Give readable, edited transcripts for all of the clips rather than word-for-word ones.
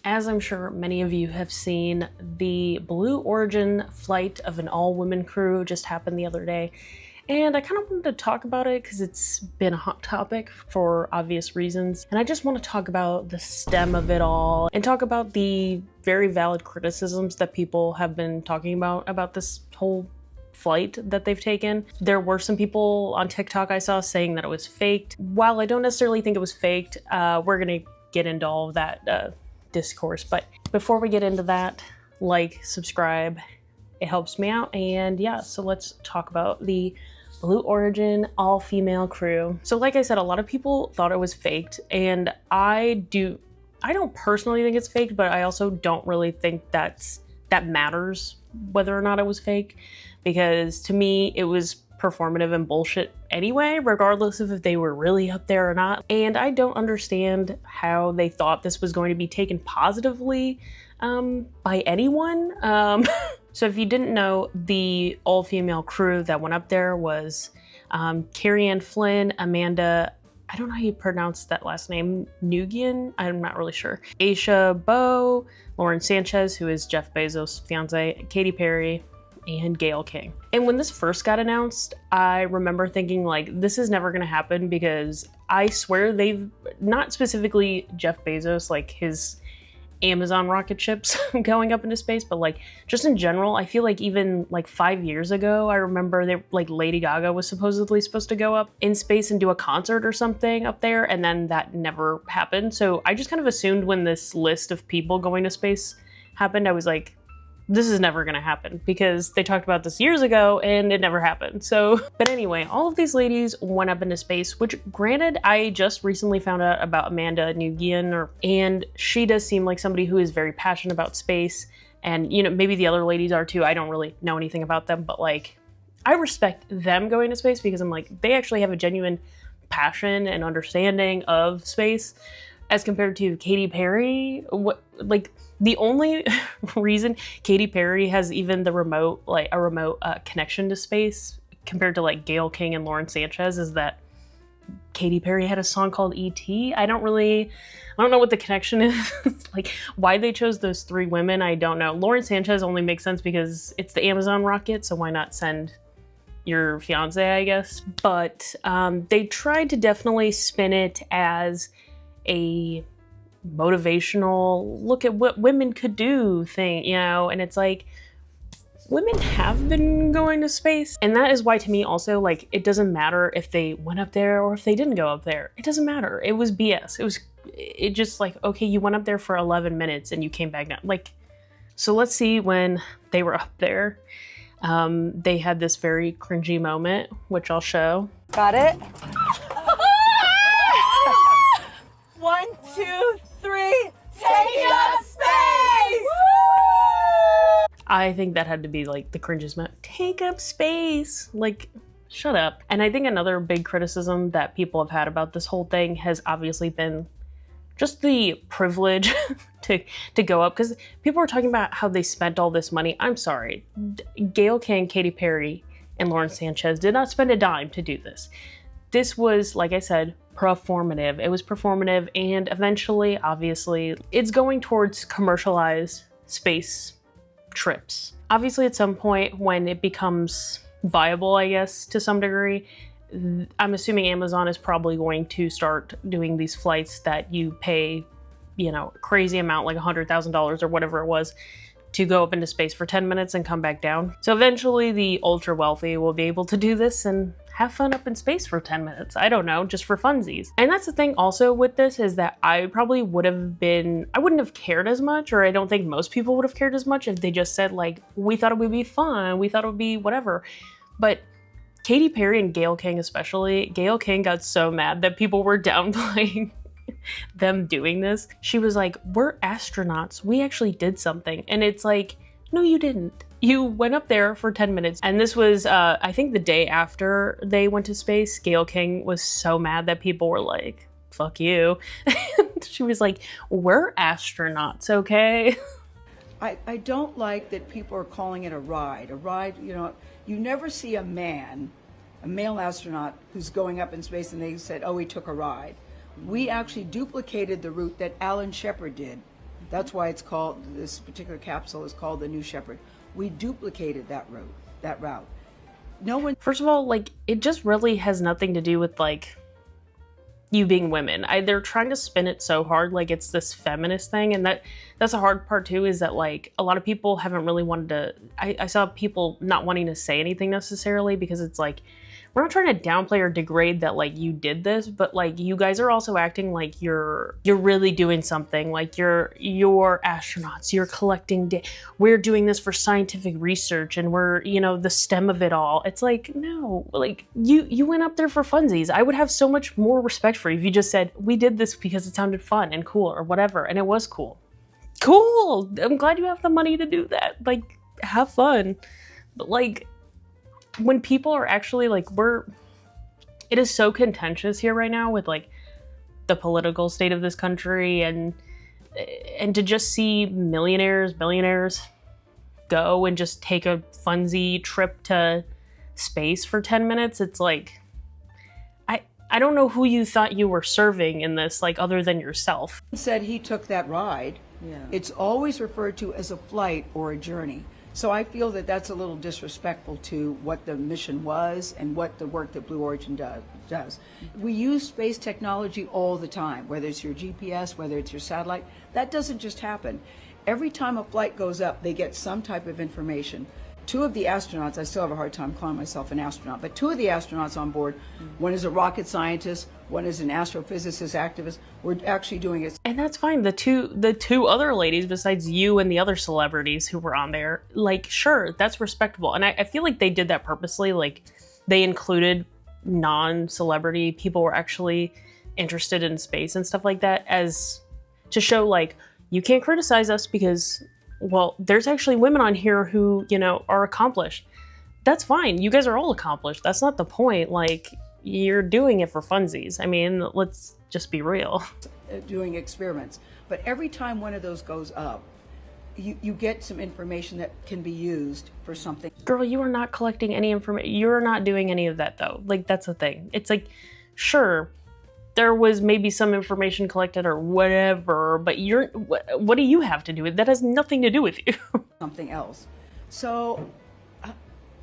as I'm sure many of you have seen, the Blue Origin flight of an all-women crew just happened the other day. And I kind of wanted to talk about it because it's been a hot topic for obvious reasons. And I just want to talk about the stem of it all and talk about the very valid criticisms that people have been talking about this whole flight that they've taken. There were some people on TikTok I saw saying that it was faked. While I don't necessarily think it was faked, we're going to get into all of that discourse. But before we get into that, like, subscribe, it helps me out. And yeah, so let's talk about the Blue Origin all-female crew. So like I said, a lot of people thought it was faked, and I don't personally think it's faked, but I also don't really think that matters whether or not it was fake, because to me it was performative and bullshit anyway, regardless of if they were really up there or not. And I don't understand how they thought this was going to be taken positively by anyone. So if you didn't know, the all-female crew that went up there was Carrie Ann Flynn, Amanda, I don't know how you pronounce that last name, Nguyen, I'm not really sure, Aisha Bowe, Lauren Sanchez, who is Jeff Bezos' fiance, Katy Perry, and Gayle King. And when this first got announced, I remember thinking, like, this is never gonna happen, because I swear they've, not specifically Jeff Bezos, like his Amazon rocket ships going up into space, but like just in general, I feel like even like 5 years ago, I remember like Lady Gaga was supposed to go up in space and do a concert or something up there, and then that never happened. So I just kind of assumed when this list of people going to space happened, I was like, this is never gonna happen, because they talked about this years ago and it never happened. So, but anyway, all of these ladies went up into space, which granted, I just recently found out about Amanda Nguyen, and she does seem like somebody who is very passionate about space. And, you know, maybe the other ladies are too. I don't really know anything about them, but like, I respect them going to space, because I'm like, they actually have a genuine passion and understanding of space, as compared to Katy Perry. The only reason Katy Perry has even a remote connection to space compared to like Gayle King and Lauren Sanchez is that Katy Perry had a song called E.T. I don't know what the connection is. Like, why they chose those three women, I don't know. Lauren Sanchez only makes sense because it's the Amazon rocket, so why not send your fiance, I guess. But they tried to definitely spin it as a motivational look at what women could do thing, you know, and it's like, women have been going to space, and that is why, to me, also, like, it doesn't matter if they went up there or if they didn't go up there. It doesn't matter. It was BS. It just like, okay, you went up there for 11 minutes and you came back down. Like, so let's see, when they were up there, they had this very cringy moment, which I'll show. Got it? 1, 2, 3, taking up space! I think that had to be like the cringiest moment. Take up space! Like, shut up. And I think another big criticism that people have had about this whole thing has obviously been just the privilege to go up, because people were talking about how they spent all this money. I'm sorry. Gayle King, Katy Perry, and Lauren Sanchez did not spend a dime to do this. This was, like I said, performative. It was performative, and eventually, obviously, it's going towards commercialized space trips. Obviously, at some point when it becomes viable, I guess, to some degree, I'm assuming Amazon is probably going to start doing these flights that you pay, you know, a crazy amount, like $100,000 or whatever it was, to go up into space for 10 minutes and come back down. So eventually the ultra wealthy will be able to do this and have fun up in space for 10 minutes. I don't know, just for funsies. And that's the thing also with this, is that I probably I wouldn't have cared as much, or I don't think most people would have cared as much if they just said, like, we thought it would be fun, we thought it would be whatever. But Katy Perry and Gayle King especially, Gayle King got so mad that people were downplaying them doing this. She was like, we're astronauts, we actually did something. And it's like, no, you didn't. You went up there for 10 minutes. And this was, I think the day after they went to space, Gayle King was so mad that people were like, fuck you. She was like, we're astronauts, okay? I don't like that people are calling it a ride. A ride, you know, you never see a male astronaut who's going up in space and they said, oh, he took a ride. We actually duplicated the route that Alan Shepard did That's why it's called, this particular capsule is called the New Shepard. We duplicated that route. No one. First of all, like, it just really has nothing to do with, like, you being women. They're trying to spin it so hard, like it's this feminist thing, and that's a hard part too, is that like a lot of people haven't really wanted to, I saw people not wanting to say anything necessarily, because it's like, we're not trying to downplay or degrade that like you did this, but like you guys are also acting like you're really doing something, like you're astronauts, you're collecting data, we're doing this for scientific research, and we're, you know, the stem of it all. It's like, no, like you went up there for funsies. I would have so much more respect for you if you just said, we did this because it sounded fun and cool or whatever, and it was cool. Cool, I'm glad you have the money to do that, like have fun. But like, when people are actually like, it is so contentious here right now with like the political state of this country, and to just see millionaires, billionaires go and just take a funsy trip to space for 10 minutes. It's like, I don't know who you thought you were serving in this, like other than yourself. Said he took that ride. Yeah. It's always referred to as a flight or a journey. So I feel that that's a little disrespectful to what the mission was and what the work that Blue Origin does. We use space technology all the time, whether it's your GPS, whether it's your satellite. That doesn't just happen. Every time a flight goes up, they get some type of information. Two of the astronauts, I still have a hard time calling myself an astronaut, but two of the astronauts on board, one is a rocket scientist, one is an astrophysicist activist, we're actually doing it. And that's fine. The two other ladies besides you and the other celebrities who were on there, like, sure, that's respectable. And I feel like they did that purposely. Like, they included non-celebrity people who were actually interested in space and stuff like that, as to show like, you can't criticize us because, well, there's actually women on here who, you know, are accomplished. That's fine. You guys are all accomplished. That's not the point. Like, you're doing it for funsies. I mean, let's just be real. Doing experiments. But every time one of those goes up, you get some information that can be used for something. Girl, you are not collecting any information. You're not doing any of that though. Like, that's the thing. It's like, sure, there was maybe some information collected or whatever, but what do you have to do with it? That has nothing to do with you. Something else. So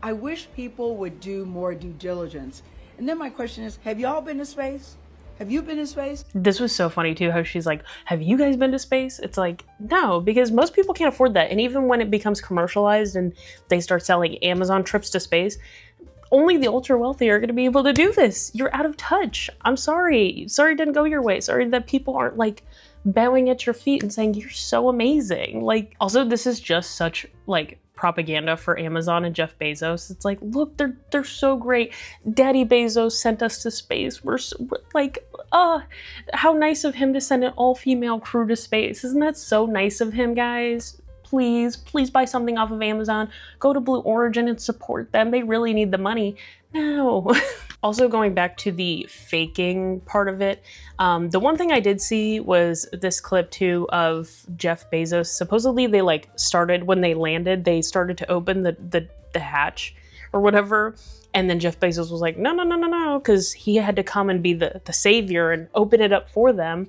I wish people would do more due diligence. And then my question is, have y'all been to space? Have you been to space? This was so funny too, how she's like, have you guys been to space? It's like, no, because most people can't afford that. And even when it becomes commercialized and they start selling Amazon trips to space, only the ultra wealthy are going to be able to do this. You're out of touch. I'm sorry. Sorry it didn't go your way. Sorry that people aren't like bowing at your feet and saying you're so amazing. Like, also, this is just such like propaganda for Amazon and Jeff Bezos. It's like, look, they're so great. Daddy Bezos sent us to space. We're like, how nice of him to send an all-female crew to space. Isn't that so nice of him, guys? Please buy something off of Amazon. Go to Blue Origin and support them. They really need the money. No. Also, going back to the faking part of it, the one thing I did see was this clip too of Jeff Bezos. Supposedly they like started, when they landed, they started to open the hatch or whatever. And then Jeff Bezos was like, no, because he had to come and be the savior and open it up for them.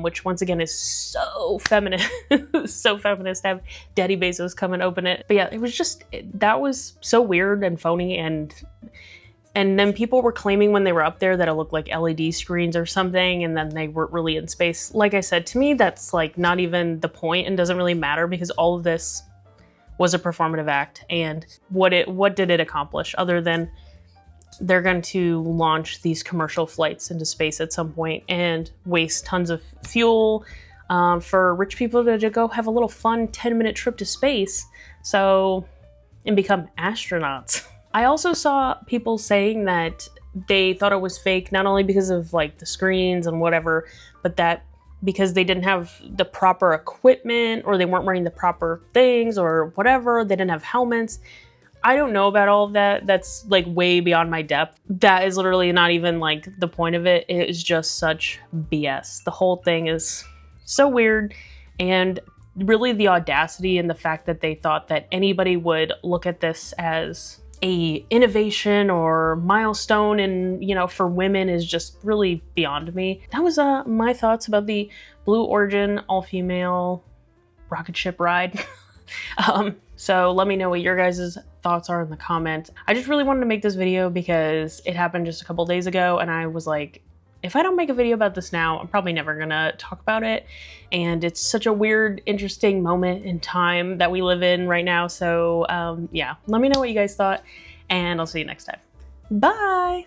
Which once again is so feminist, so feminist to have Daddy Bezos come and open it. But yeah, it was just, that was so weird and phony, and then people were claiming when they were up there that it looked like LED screens or something, and then they weren't really in space. Like I said, to me, that's like not even the point and doesn't really matter, because all of this was a performative act. And what did it accomplish other than they're going to launch these commercial flights into space at some point and waste tons of fuel for rich people to go have a little fun 10-minute trip to space and become astronauts. I also saw people saying that they thought it was fake, not only because of like the screens and whatever, but that because they didn't have the proper equipment, or they weren't wearing the proper things or whatever, they didn't have helmets. I don't know about all of that. That's like way beyond my depth. That is literally not even like the point of it. It is just such BS. The whole thing is so weird, and really the audacity and the fact that they thought that anybody would look at this as a innovation or milestone and, you know, for women is just really beyond me. That was my thoughts about the Blue Origin all-female rocket ship ride. So let me know what your guys' thoughts are in the comments. I just really wanted to make this video because it happened just a couple days ago and I was like, if I don't make a video about this now, I'm probably never gonna talk about it. And it's such a weird, interesting moment in time that we live in right now. So yeah, let me know what you guys thought and I'll see you next time. Bye.